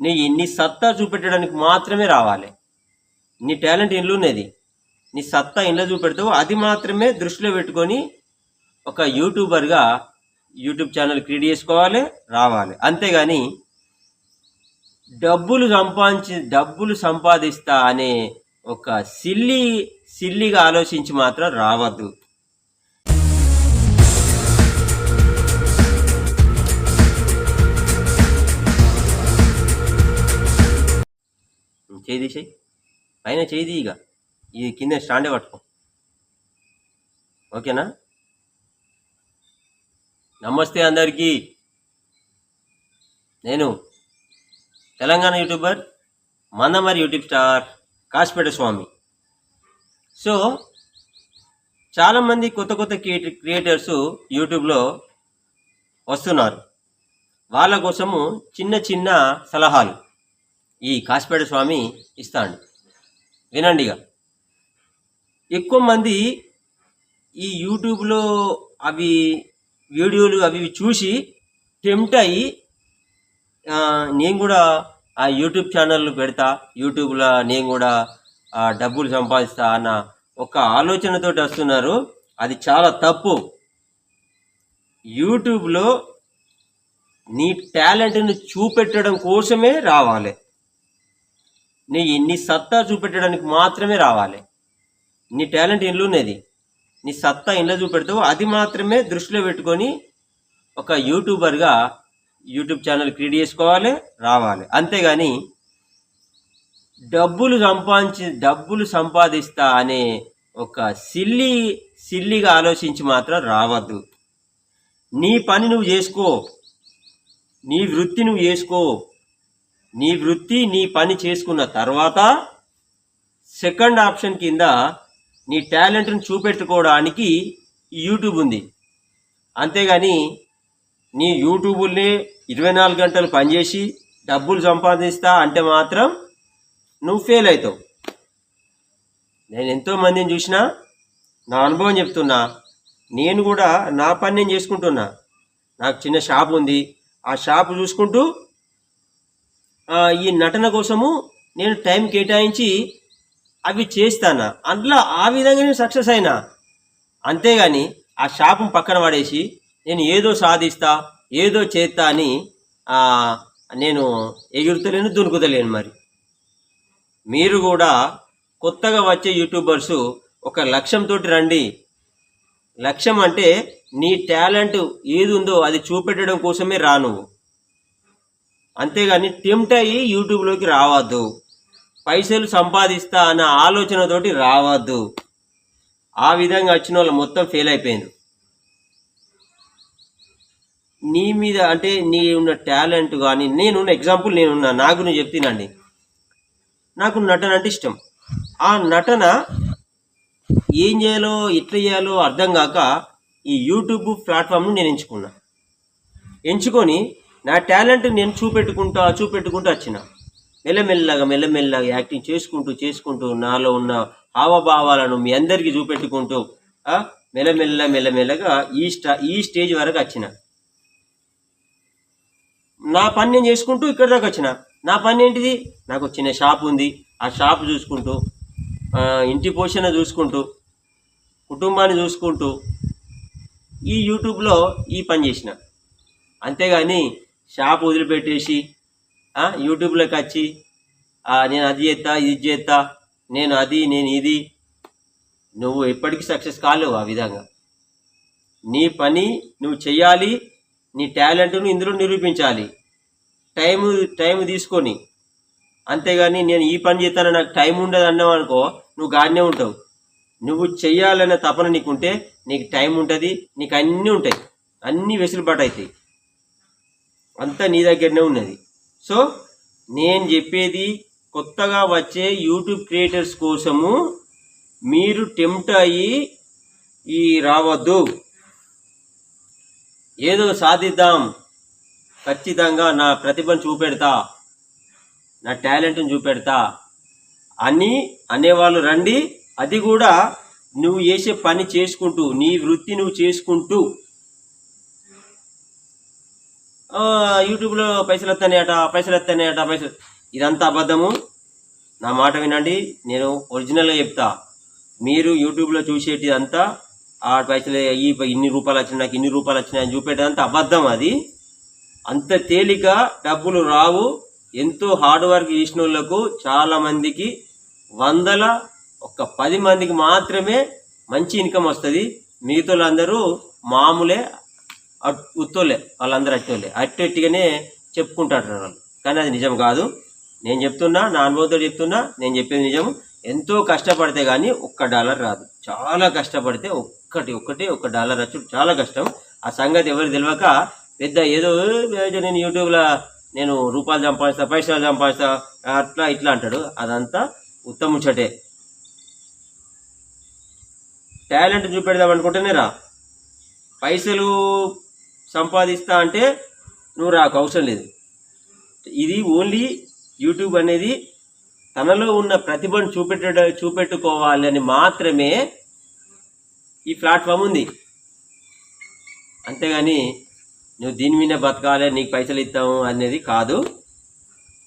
నీ సత్తా చూపెట్టడానికి మాత్రమే రావాలి. నీ టాలెంట్ ఇంట్లో ఉన్నది, నీ సత్తా ఇంట్లో చూపెడతావు, అది మాత్రమే దృష్టిలో పెట్టుకొని ఒక యూట్యూబర్గా యూట్యూబ్ ఛానల్ క్రియేట్ చేసుకోవాలి, రావాలి. అంతేగాని డబ్బులు సంపాదిస్తా అనే ఒక సిల్లిగా ఆలోచించి మాత్రం రావద్దు. చేయి తీసేయి, పైన చేయి ఇక ఈ కింద స్టాండే పట్టుకో. ఓకేనా? నమస్తే అందరికీ. నేను Telangana YouTuber Mandamarri YouTube star Kasipet Swamy. So చాలామంది కొత్త క్రియేటర్స్ యూట్యూబ్లో వస్తున్నారు. వాళ్ళ కోసము చిన్న సలహాలు ఈ కాసిపేట స్వామి ఇస్తాడు, వినండిగా. ఎక్కువ మంది ఈ యూట్యూబ్లో వీడియోలు అవి చూసి టెంప్ట్ అయ్యి నేను కూడా ఆ యూట్యూబ్ ఛానల్ పెడతా, యూట్యూబ్లో నేను కూడా డబ్బులు సంపాదిస్తా అన్న ఒక ఆలోచనతో వస్తున్నారు. అది చాలా తప్పు. యూట్యూబ్లో నీ టాలెంట్ని చూపెట్టడం కోసమే రావాలి, నీ సత్తా చూపెట్టడానికి మాత్రమే రావాలి. నీ టాలెంట్ ఇంట్లో ఉన్నది, నీ సత్తా ఇంట్లో చూపెడతావు, అది మాత్రమే దృష్టిలో పెట్టుకొని ఒక యూట్యూబర్గా యూట్యూబ్ ఛానల్ క్రియేట్ చేసుకోవాలి, రావాలి. అంతేగాని డబ్బులు సంపాదిస్తా అనే ఒక సిల్లిగా ఆలోచించి మాత్రం రావద్దు. నీ పని నువ్వు చేసుకో, నీ వృత్తి నువ్వు చేసుకో. నీ పని చేసుకున్న తర్వాత సెకండ్ ఆప్షన్ కింద నీ టాలెంట్ని చూపెట్టుకోవడానికి యూట్యూబ్ ఉంది. అంతేగాని నీ యూట్యూబ్ని 24 గంటలు పనిచేసి డబ్బులు సంపాదిస్తా అంటే మాత్రం నువ్వు ఫెయిల్ అవుతావు. నేను ఎంతోమందిని చూసినా, నా అనుభవం చెప్తున్నా. నేను కూడా నా పని నేను చేసుకుంటున్నా. నాకు చిన్న షాప్ ఉంది, ఆ షాప్ చూసుకుంటూ ఈ నటన కోసము నేను టైం కేటాయించి అవి చేస్తాను. అందులో ఆ విధంగా నేను సక్సెస్ అయినా. అంతేగాని ఆ షాపును పక్కన పడేసి నేను ఏదో సాధిస్తా, ఏదో చేస్తా అని నేను ఎగురుతలేను, దునుకుతలేను. మరి మీరు కూడా కొత్తగా వచ్చే యూట్యూబర్సు ఒక లక్ష్యంతో రండి. లక్ష్యం అంటే నీ టాలెంట్ ఏది ఉందో అది చూపెట్టడం కోసమే రా నువ్వు. అంతేగాని టెంప్ట్ అయ్యి యూట్యూబ్లోకి రావద్దు, పైసలు సంపాదిస్తా అన్న ఆలోచనతోటి రావద్దు. ఆ విధంగా వచ్చిన వాళ్ళు మొత్తం ఫెయిల్ అయిపోయింది. నీ మీద అంటే నీ ఉన్న టాలెంట్ కానీ, ఎగ్జాంపుల్ నా గురించి చెప్తానండి. నాకు నటన అంటే ఇష్టం. ఆ నటన ఏం చేయాలో ఎట్లా చేయాలో అర్థం కాక ఈ యూట్యూబ్ ప్లాట్ఫామ్ను నేను ఎంచుకొని నా టాలెంట్ నేను చూపెట్టుకుంటూ వచ్చిన. మెల్లమెల్లగా యాక్టింగ్ చేసుకుంటూ నాలో ఉన్న హావభావాలను మీ అందరికీ చూపెట్టుకుంటూ మెల్లమెల్లగా ఈ స్టేజ్ వరకు వచ్చిన. నా పని నేను చేసుకుంటూ ఇక్కడ దాకా వచ్చిన. నా పని ఏంటిది? నాకు చిన్న షాప్ ఉంది, ఆ షాప్ చూసుకుంటూ, ఇంటి పోషణ చూసుకుంటూ, కుటుంబాన్ని చూసుకుంటూ ఈ యూట్యూబ్లో ఈ పని చేసిన. అంతేగాని షాప్ వదిలిపెట్టేసి యూట్యూబ్లోకి వచ్చి నేను అది చేస్తా, ఇది చేస్తా, నేను ఇది, నువ్వు ఎప్పటికీ సక్సెస్ కాలేవు. ఆ విధంగా నీ పని నువ్వు చెయ్యాలి, నీ టాలెంట్ను ఇందులో నిరూపించాలి, టైం తీసుకొని. అంతేగాని నేను ఈ పని చేస్తాను నాకు టైం ఉండదు అన్నావు అనుకో, నువ్వు గాడినే ఉంటావు. నువ్వు చెయ్యాలనే తపన నీకుంటే నీకు టైం ఉంటుంది, నీకు అన్నీ ఉంటాయి, అన్నీ వెసులుబాటు అవుతాయి, అంతా నీ దగ్గరనే ఉన్నది. సో నేను చెప్పేది, కొత్తగా వచ్చే యూట్యూబ్ క్రియేటర్స్ కోసము మీరు టెంప్ట్ అయ్యి రావద్దు. ఏదో సాధిద్దాం, ఖచ్చితంగా నా ప్రతిభను చూపెడతా, నా టాలెంట్ని చూపెడతా అని అనేవాళ్ళు రండి. అది కూడా నువ్వు చేసే పని చేసుకుంటూ, నీ వృత్తి నువ్వు చేసుకుంటూ యూట్యూబ్లో పైసలు వస్తాయట పైసలు ఇదంతా అబద్ధము. నా మాట వినండి, నేను ఒరిజినల్గా చెప్తా. మీరు యూట్యూబ్లో చూసేటిదంతా ఆ పైసలు ఇన్ని రూపాయలు వచ్చినాయి, నాకు ఇన్ని రూపాయలు వచ్చినాయి అని చూపేటంతా అబద్ధం. అది అంత తేలిక డబ్బులు రావు. ఎంతో హార్డ్ వర్క్ చేసిన వాళ్ళకు చాలామందికి ఒక 10 మందికి మాత్రమే మంచి ఇన్కమ్ వస్తుంది. మిగతా వాళ్ళందరూ మామూలే, ఉత్తోలే, వాళ్ళందరూ అట్టెట్టిగానే చెప్పుకుంటారు వాళ్ళు. కానీ అది నిజం కాదు. నేను చెప్తున్నా, నా అనుభవంతో చెప్తున్నా, నేను చెప్పేది నిజం. ఎంతో కష్టపడితే కానీ $1 రాదు. చాలా కష్టపడితే $1 వచ్చు చాలా కష్టం. ఆ సంగతి ఎవరు తెలియక పెద్ద ఏదో నేను యూట్యూబ్లో నేను రూపాయలు సంపాదిస్తా, పైసలు సంపాదిస్తా, అట్లా ఇట్లా అంటాడు. అదంతా ఉత్తముచ్చటే. టాలెంట్ చూపెడదాం అనుకుంటేనే రా. పైసలు సంపాదిస్తా అంటే నువ్వు రాకు, అవసరం లేదు. ఇది ఓన్లీ యూట్యూబ్ అనేది తనలో ఉన్న ప్రతిభను చూపెట్టుకోవాలి అని మాత్రమే ఈ ప్లాట్ఫామ్ ఉంది. అంతేగాని నువ్వు దీని మీద బతకాలి, నీకు పైసలు ఇస్తాము అనేది కాదు.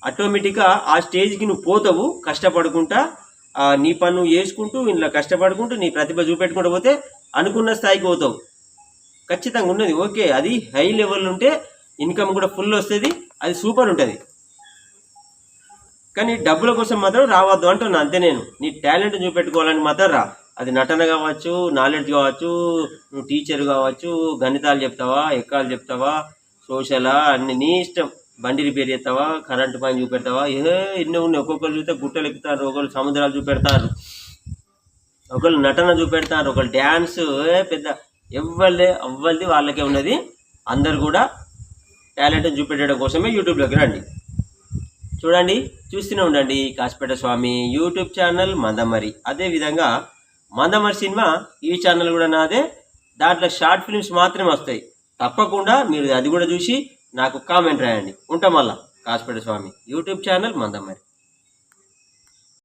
ఆటోమేటిక్గా ఆ స్టేజ్కి నువ్వు పోతావు. కష్టపడుకుంటా నీ పని నువ్వు చేసుకుంటూ ఇంట్లో కష్టపడుకుంటూ నీ ప్రతిభ చూపెట్టుకుంటూ పోతే అనుకున్న స్థాయికి పోతావు. ఖచ్చితంగా ఉన్నది. ఓకే, అది హై లెవెల్ ఉంటే ఇన్కమ్ కూడా ఫుల్ వస్తుంది, అది సూపర్ ఉంటుంది. కానీ డబ్బుల కోసం మాత్రం రావద్దు అంటున్నా అంతే. నేను నీ టాలెంట్ చూపెట్టుకోవాలని మాత్రం రా. అది నటన కావచ్చు, నాలెడ్జ్ కావచ్చు, నువ్వు టీచర్ కావచ్చు, గణితాలు చెప్తావా, ఎక్కాలు చెప్తావా, సోషలా, అన్ని నీ ఇష్టం. బండి రిపేర్ చేస్తావా, కరెంటు పని చూపెడతావా, ఎన్నో ఉన్నాయి. ఒక్కొక్కరు చూస్తే గుట్టలు ఎక్కుతారు, ఒకళ్ళు సముద్రాలు చూపెడతారు, ఒకళ్ళు నటన చూపెడతారు, ఒకళ్ళు డ్యాన్స్. పెద్ద ఎవ్వరిది వాళ్ళకే ఉన్నది. అందరు కూడా టాలెంట్ చూపెట్టడం కోసమే యూట్యూబ్లోకి రండి. చూడండి, చూస్తూనే ఉండండి కాసిపేట స్వామి యూట్యూబ్ ఛానల్ మందమరి. అదేవిధంగా మందమరి సినిమా ఈ ఛానల్ కూడా నాదే. దాంట్లో షార్ట్ ఫిల్మ్స్ మాత్రమే వస్తాయి. తప్పకుండా మీరు అది కూడా చూసి నాకు కామెంట్ రాయండి. ఉంటాం మళ్ళా. కాసిపేట స్వామి యూట్యూబ్ ఛానల్ మందమరి.